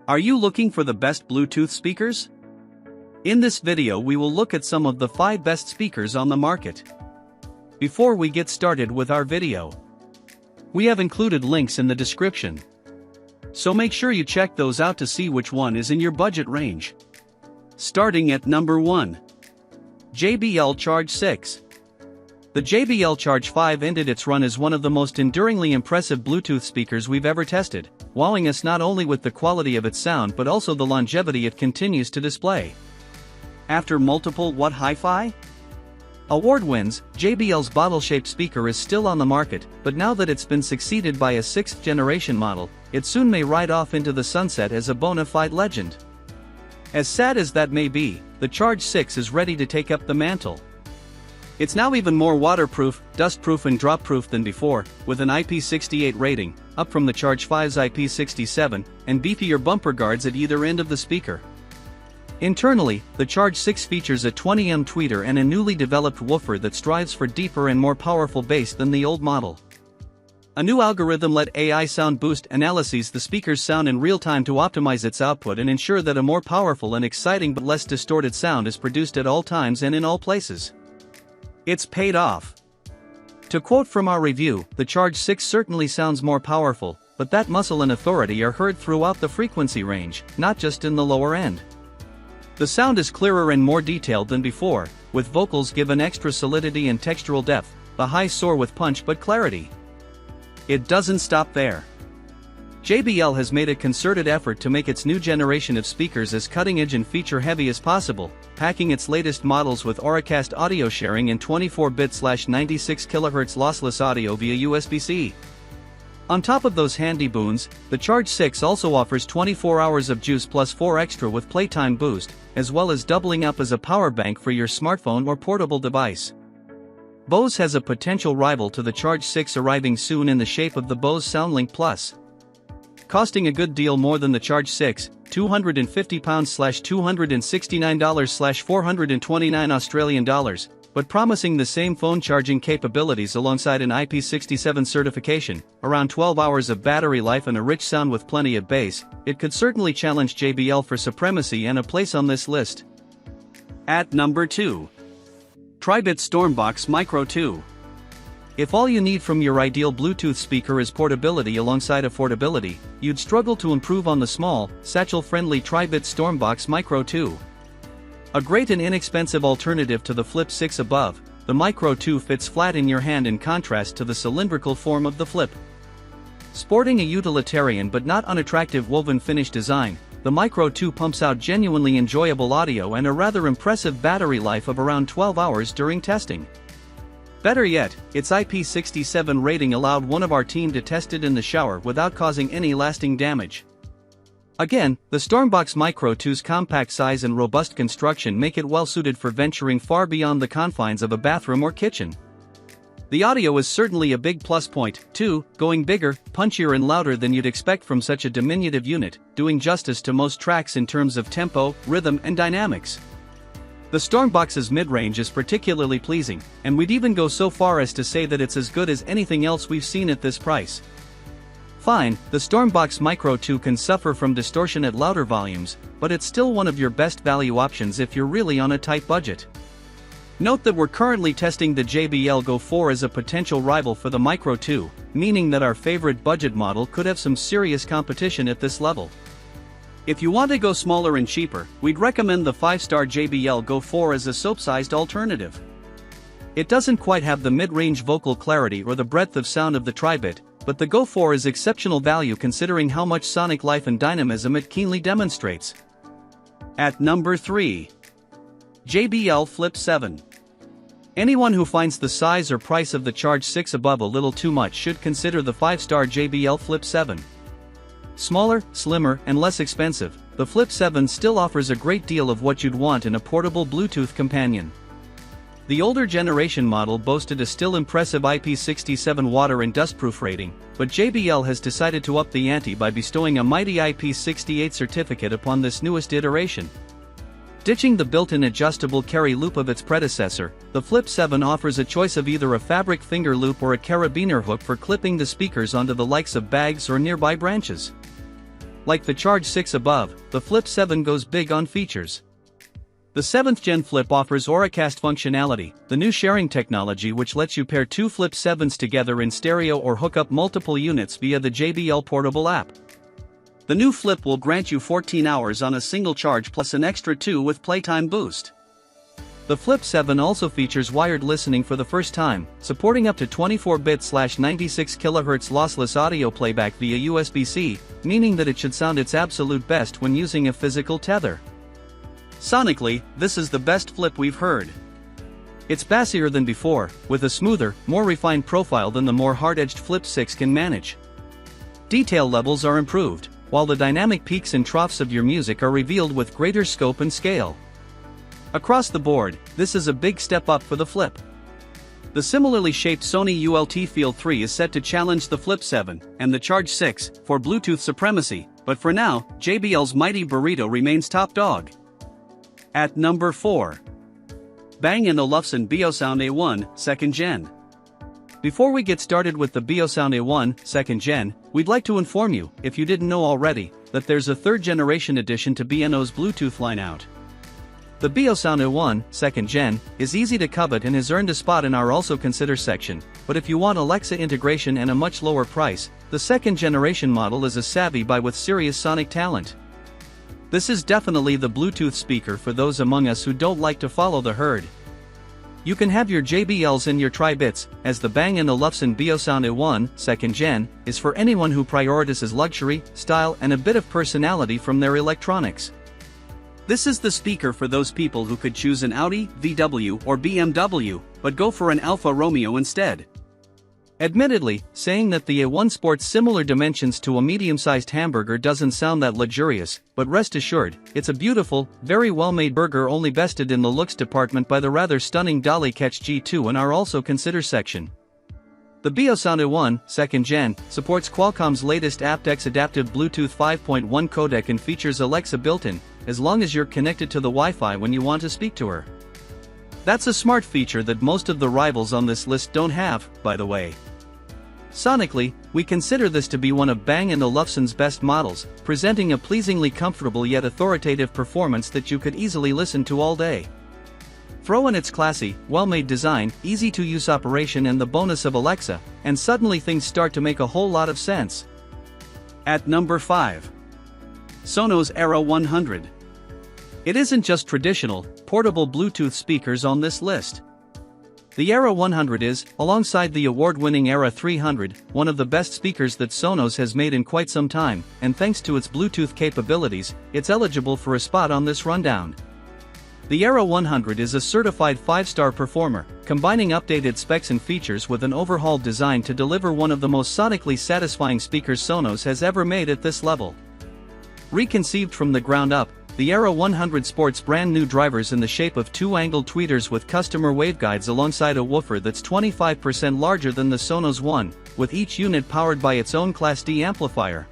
Are you looking for the best Bluetooth speakers? In this video we will look at some of the 5 best speakers on the market. Before we get started with our video, we have included links in the description, so make sure you check those out to see which one is in your budget range. Starting at number 1. JBL Charge 6. The JBL Charge 5 ended its run as one of the most enduringly impressive Bluetooth speakers we've ever tested, wowing us not only with the quality of its sound but also the longevity it continues to display. After multiple What Hi-Fi award wins, JBL's bottle-shaped speaker is still on the market, but now that it's been succeeded by a 6th generation model, it soon may ride off into the sunset as a bona fide legend. As sad as that may be, the Charge 6 is ready to take up the mantle. It's now even more waterproof, dustproof and drop-proof than before, with an IP68 rating, up from the Charge 5's IP67, and beefier bumper guards at either end of the speaker. Internally, the Charge 6 features a 20mm tweeter and a newly developed woofer that strives for deeper and more powerful bass than the old model. A new algorithm let AI sound boost analyses the speaker's sound in real time to optimize its output and ensure that a more powerful and exciting but less distorted sound is produced at all times and in all places. It's paid off. To quote from our review, the Charge 6 certainly sounds more powerful, but that muscle and authority are heard throughout the frequency range, not just in the lower end. The sound is clearer and more detailed than before, with vocals given extra solidity and textural depth, the highs soar with punch but clarity. It doesn't stop there. JBL has made a concerted effort to make its new generation of speakers as cutting-edge and feature-heavy as possible, packing its latest models with Auracast audio sharing and 24-bit/96 kHz lossless audio via USB-C. On top of those handy boons, the Charge 6 also offers 24 hours of juice plus 4 extra with playtime boost, as well as doubling up as a power bank for your smartphone or portable device. Bose has a potential rival to the Charge 6 arriving soon in the shape of the Bose SoundLink Plus. Costing a good deal more than the Charge 6, £250/$269/429 Australian dollars, but promising the same phone charging capabilities alongside an IP67 certification, around 12 hours of battery life and a rich sound with plenty of bass, it could certainly challenge JBL for supremacy and a place on this list. At number 2. Tribit Stormbox Micro 2. If all you need from your ideal Bluetooth speaker is portability alongside affordability, you'd struggle to improve on the small, satchel-friendly Tribit Stormbox Micro 2. A great and inexpensive alternative to the Flip 6 above, the Micro 2 fits flat in your hand in contrast to the cylindrical form of the Flip. Sporting a utilitarian but not unattractive woven finish design, the Micro 2 pumps out genuinely enjoyable audio and a rather impressive battery life of around 12 hours during testing. Better yet, its IP67 rating allowed one of our team to test it in the shower without causing any lasting damage. Again, the Stormbox Micro 2's compact size and robust construction make it well suited for venturing far beyond the confines of a bathroom or kitchen. The audio is certainly a big plus point, too, going bigger, punchier and louder than you'd expect from such a diminutive unit, doing justice to most tracks in terms of tempo, rhythm and dynamics. The Stormbox's mid-range is particularly pleasing, and we'd even go so far as to say that it's as good as anything else we've seen at this price. Fine, the Stormbox Micro 2 can suffer from distortion at louder volumes, but it's still one of your best value options if you're really on a tight budget. Note that we're currently testing the JBL Go 4 as a potential rival for the Micro 2, meaning that our favorite budget model could have some serious competition at this level. If you want to go smaller and cheaper, we'd recommend the 5-star JBL Go 4 as a soap-sized alternative. It doesn't quite have the mid-range vocal clarity or the breadth of sound of the Tribit, but the Go 4 is exceptional value considering how much sonic life and dynamism it keenly demonstrates. At number 3. JBL Flip 7. Anyone who finds the size or price of the Charge 6 above a little too much should consider the 5-star JBL Flip 7. Smaller, slimmer, and less expensive, the Flip 7 still offers a great deal of what you'd want in a portable Bluetooth companion. The older generation model boasted a still impressive IP67 water and dustproof rating, but JBL has decided to up the ante by bestowing a mighty IP68 certificate upon this newest iteration. Ditching the built-in adjustable carry loop of its predecessor, the Flip 7 offers a choice of either a fabric finger loop or a carabiner hook for clipping the speakers onto the likes of bags or nearby branches. Like the Charge 6 above, the Flip 7 goes big on features. The 7th Gen Flip offers Auracast functionality, the new sharing technology which lets you pair two Flip 7s together in stereo or hook up multiple units via the JBL portable app. The new Flip will grant you 14 hours on a single charge plus an extra 2 with playtime boost. The Flip 7 also features wired listening for the first time, supporting up to 24-bit/96 kHz lossless audio playback via USB-C, meaning that it should sound its absolute best when using a physical tether. Sonically, this is the best Flip we've heard. It's bassier than before, with a smoother, more refined profile than the more hard-edged Flip 6 can manage. Detail levels are improved, while the dynamic peaks and troughs of your music are revealed with greater scope and scale. Across the board, this is a big step up for the Flip. The similarly shaped Sony ULT Field 3 is set to challenge the Flip 7 and the Charge 6 for Bluetooth supremacy, but for now, JBL's mighty burrito remains top dog. At number 4. Bang & Olufsen Beosound A1 2nd Gen. Before we get started with the Beosound A1 2nd Gen, we'd like to inform you, if you didn't know already, that there's a 3rd generation addition to B&O's Bluetooth line out. The Beosound A1 2nd Gen is easy to covet and has earned a spot in our Also Consider section, but if you want Alexa integration and a much lower price, the 2nd generation model is a savvy buy with serious sonic talent. This is definitely the Bluetooth speaker for those among us who don't like to follow the herd. You can have your JBLs and your Tribits, as the Bang & Olufsen Beosound A1 2nd Gen is for anyone who prioritizes luxury, style and a bit of personality from their electronics. This is the speaker for those people who could choose an Audi, VW or BMW, but go for an Alfa Romeo instead. Admittedly, saying that the A1 sports similar dimensions to a medium-sized hamburger doesn't sound that luxurious, but rest assured, it's a beautiful, very well-made burger only bested in the looks department by the rather stunning Dolly Catch G2 in our Also Consider section. The Beosound A1 2nd Gen supports Qualcomm's latest aptX adaptive Bluetooth 5.1 codec and features Alexa built-in, as long as you're connected to the Wi-Fi when you want to speak to her. That's a smart feature that most of the rivals on this list don't have, by the way. Sonically, we consider this to be one of Bang & Olufsen's best models, presenting a pleasingly comfortable yet authoritative performance that you could easily listen to all day. Throw in its classy, well-made design, easy-to-use operation and the bonus of Alexa, and suddenly things start to make a whole lot of sense. At number 5. Sonos Era 100. It isn't just traditional, portable Bluetooth speakers on this list. The Era 100 is, alongside the award-winning Era 300, one of the best speakers that Sonos has made in quite some time, and thanks to its Bluetooth capabilities, it's eligible for a spot on this rundown. The Era 100 is a certified 5-star performer, combining updated specs and features with an overhauled design to deliver one of the most sonically satisfying speakers Sonos has ever made at this level. Reconceived from the ground up, the Era 100 sports brand new drivers in the shape of two angled tweeters with customer waveguides alongside a woofer that's 25% larger than the Sonos One, with each unit powered by its own Class D amplifier.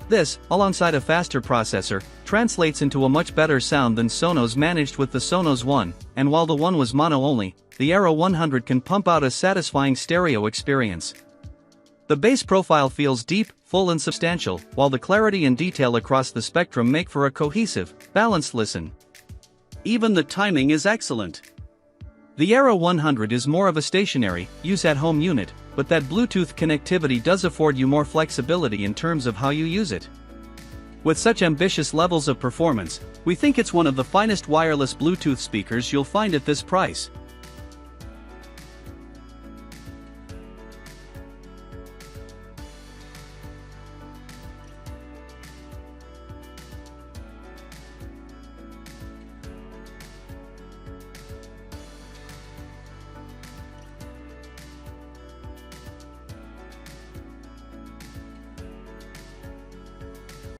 This, alongside a faster processor, translates into a much better sound than Sonos managed with the Sonos One, and while the One was mono only, the Era 100 can pump out a satisfying stereo experience. The bass profile feels deep, full and substantial, while the clarity and detail across the spectrum make for a cohesive, balanced listen. Even the timing is excellent. The Era 100 is more of a stationary, use-at-home unit, but that Bluetooth connectivity does afford you more flexibility in terms of how you use it. With such ambitious levels of performance, we think it's one of the finest wireless Bluetooth speakers you'll find at this price.